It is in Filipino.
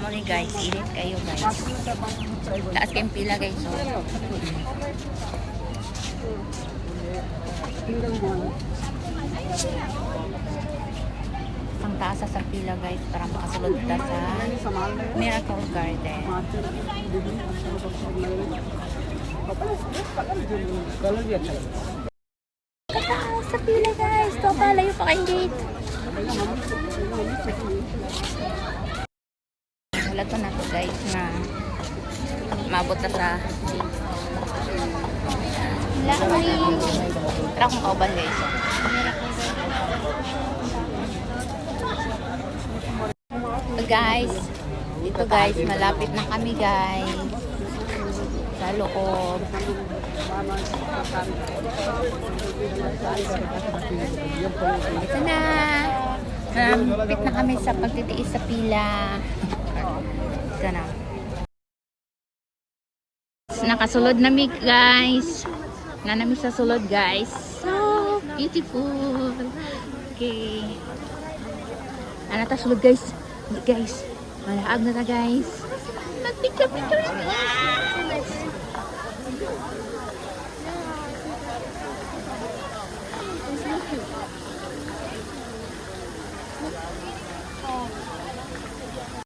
mo ni guys, init kayo guys. Taas kayong pila guys. So. Ang taas sa pila guys para makasulod ta sa Miracle Garden. Kataas sa pila guys. Ito pa, layo pa kayong gate. Wala to na to guys na mabot na sa tara kung kauban guys. Guys, dito guys, malapit na kami guys sa loob. Ito na, malapit na kami sa pagtitiis sa pila. Ito na, nakasulod na mi guys, na nami sa sulod guys. So beautiful. Okay, ano ta sulod guys. Guys, malaag na guys. Mag-picture.